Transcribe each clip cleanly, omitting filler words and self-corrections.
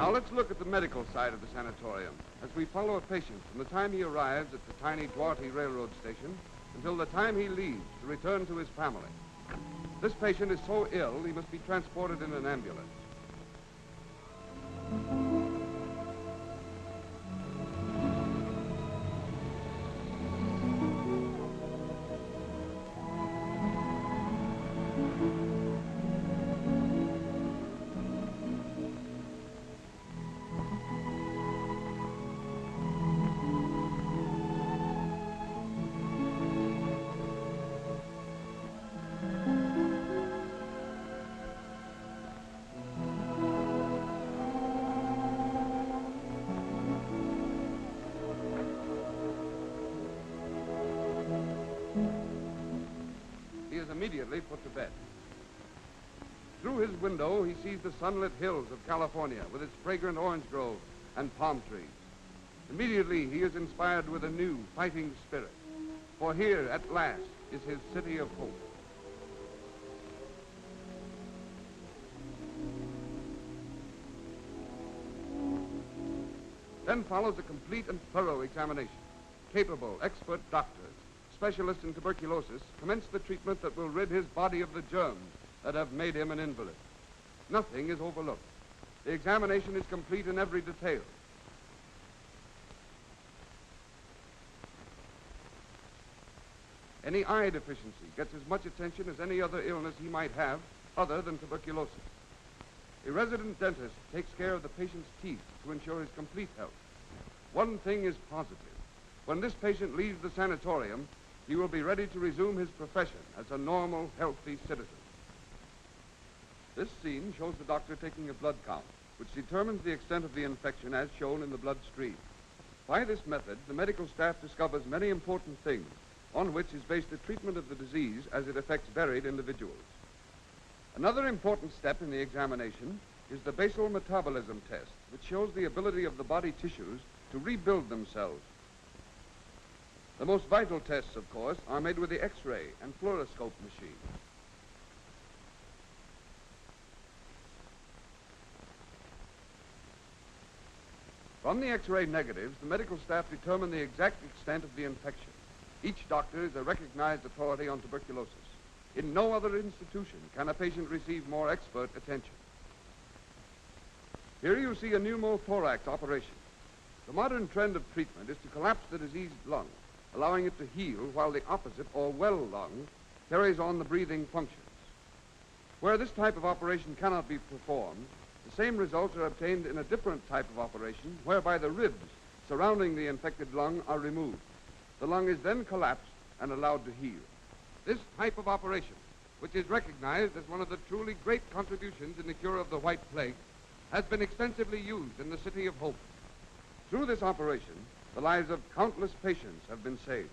Now let's look at the medical side of the sanatorium as we follow a patient from the time he arrives at the tiny Duarte railroad station until the time he leaves to return to his family. This patient is so ill he must be transported in an ambulance. Immediately put to bed. Through his window, he sees the sunlit hills of California with its fragrant orange groves and palm trees. Immediately, he is inspired with a new fighting spirit, for here, at last, is his city of hope. Then follows a complete and thorough examination. Capable, expert doctors, specialists in tuberculosis, commence the treatment that will rid his body of the germs that have made him an invalid. Nothing is overlooked. The examination is complete in every detail. Any eye deficiency gets as much attention as any other illness he might have other than tuberculosis. A resident dentist takes care of the patient's teeth to ensure his complete health. One thing is positive. When this patient leaves the sanatorium, he will be ready to resume his profession as a normal, healthy citizen. This scene shows the doctor taking a blood count, which determines the extent of the infection as shown in the blood stream. By this method, the medical staff discovers many important things on which is based the treatment of the disease as it affects buried individuals. Another important step in the examination is the basal metabolism test, which shows the ability of the body tissues to rebuild themselves. The most vital tests, of course, are made with the X-ray and fluoroscope machine. From the X-ray negatives, the medical staff determine the exact extent of the infection. Each doctor is a recognized authority on tuberculosis. In no other institution can a patient receive more expert attention. Here you see a pneumothorax operation. The modern trend of treatment is to collapse the diseased lung, allowing it to heal while the opposite, or well lung, carries on the breathing functions. Where this type of operation cannot be performed, the same results are obtained in a different type of operation whereby the ribs surrounding the infected lung are removed. The lung is then collapsed and allowed to heal. This type of operation, which is recognized as one of the truly great contributions in the cure of the White Plague, has been extensively used in the City of Hope. Through this operation, the lives of countless patients have been saved.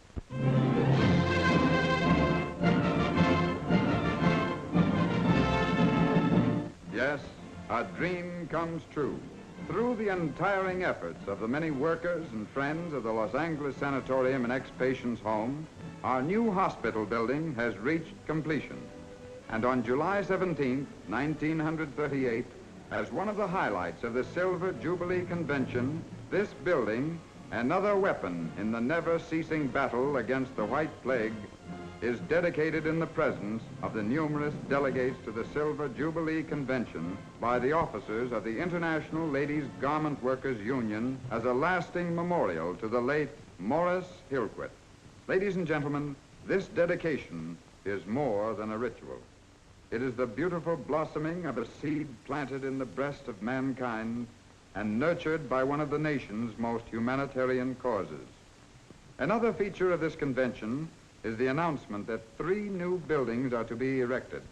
Yes, a dream comes true. Through the untiring efforts of the many workers and friends of the Los Angeles Sanatorium and Ex-Patients Home, our new hospital building has reached completion. And on July 17, 1938, as one of the highlights of the Silver Jubilee Convention, this building, another weapon in the never-ceasing battle against the White Plague, is dedicated in the presence of the numerous delegates to the Silver Jubilee Convention by the officers of the International Ladies Garment Workers Union as a lasting memorial to the late Morris Hillquit. Ladies and gentlemen, this dedication is more than a ritual. It is the beautiful blossoming of a seed planted in the breast of mankind and nurtured by one of the nation's most humanitarian causes. Another feature of this convention is the announcement that 3 new buildings are to be erected.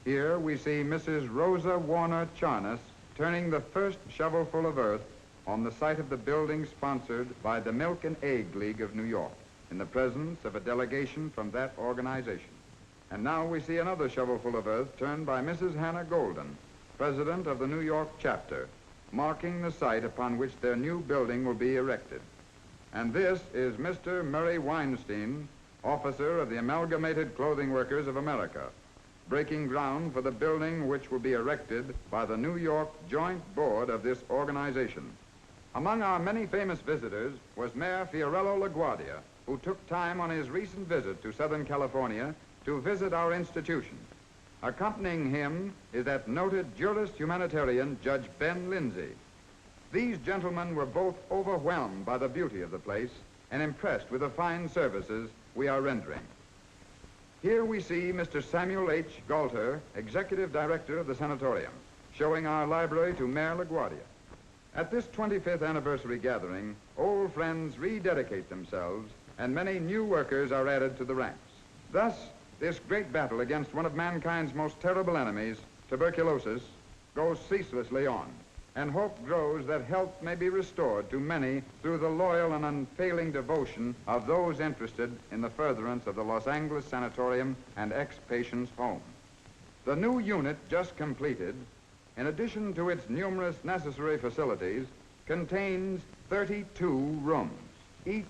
Here we see Mrs. Rosa Warner Charnas turning the first shovelful of earth on the site of the building sponsored by the Milk and Egg League of New York, in the presence of a delegation from that organization. And now we see another shovelful of earth turned by Mrs. Hannah Golden, president of the New York chapter, marking the site upon which their new building will be erected. And this is Mr. Murray Weinstein, officer of the Amalgamated Clothing Workers of America, breaking ground for the building which will be erected by the New York Joint Board of this organization. Among our many famous visitors was Mayor Fiorello LaGuardia, who took time on his recent visit to Southern California to visit our institution. Accompanying him is that noted jurist humanitarian, Judge Ben Lindsay. These gentlemen were both overwhelmed by the beauty of the place and impressed with the fine services we are rendering. Here we see Mr. Samuel H. Galter, Executive Director of the Sanatorium, showing our library to Mayor LaGuardia. At this 25th anniversary gathering, old friends rededicate themselves and many new workers are added to the ranks. Thus, this great battle against one of mankind's most terrible enemies, tuberculosis, goes ceaselessly on, and hope grows that health may be restored to many through the loyal and unfailing devotion of those interested in the furtherance of the Los Angeles Sanatorium and ex-patients' home. The new unit just completed, in addition to its numerous necessary facilities, contains 32 rooms, each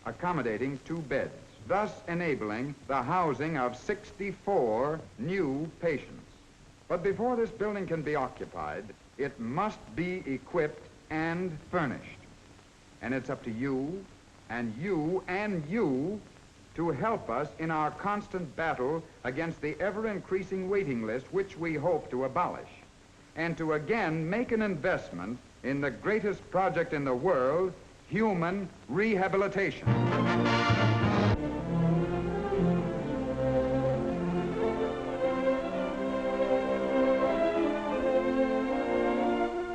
accommodating 2 beds, thus enabling the housing of 64 new patients. But before this building can be occupied, it must be equipped and furnished. And it's up to you and you and you to help us in our constant battle against the ever-increasing waiting list which we hope to abolish, and to again make an investment in the greatest project in the world, human rehabilitation.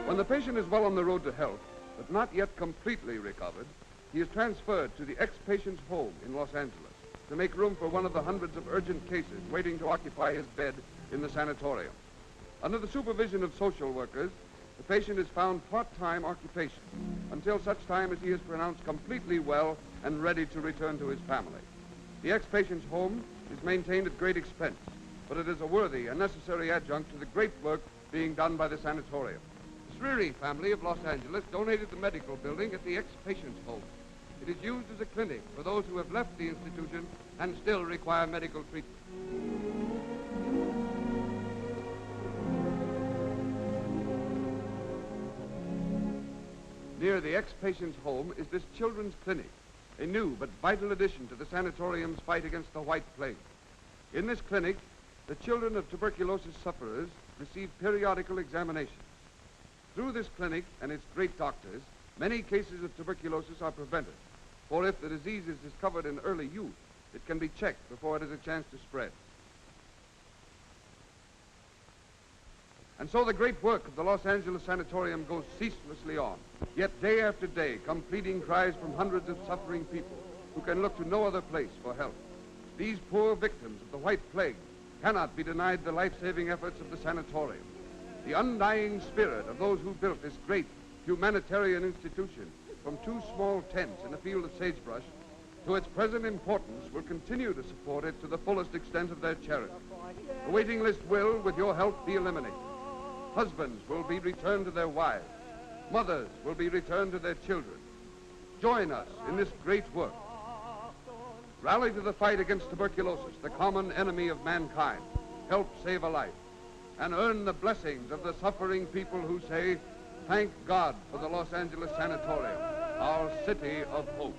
When the patient is well on the road to health, but not yet completely recovered, he is transferred to the ex-patient's home in Los Angeles to make room for one of the hundreds of urgent cases waiting to occupy his bed in the sanatorium. Under the supervision of social workers, the patient is found part-time occupation until such time as he is pronounced completely well and ready to return to his family. The ex-patient's home is maintained at great expense, but it is a worthy and necessary adjunct to the great work being done by the sanatorium. The Sreeri family of Los Angeles donated the medical building at the ex-patient's home. It is used as a clinic for those who have left the institution and still require medical treatment. Near the ex-patient's home is this children's clinic, a new but vital addition to the sanatorium's fight against the white plague. In this clinic, the children of tuberculosis sufferers receive periodical examinations. Through this clinic and its great doctors, many cases of tuberculosis are prevented, for if the disease is discovered in early youth, it can be checked before it has a chance to spread. And so the great work of the Los Angeles Sanatorium goes ceaselessly on, yet day after day come pleading cries from hundreds of suffering people who can look to no other place for help. These poor victims of the white plague cannot be denied the life-saving efforts of the sanatorium. The undying spirit of those who built this great humanitarian institution from 2 small tents in a field of sagebrush to its present importance will continue to support it to the fullest extent of their charity. The waiting list will, with your help, be eliminated. Husbands will be returned to their wives. Mothers will be returned to their children. Join us in this great work. Rally to the fight against tuberculosis, the common enemy of mankind. Help save a life. And earn the blessings of the suffering people who say, thank God for the Los Angeles Sanatorium, our city of hope.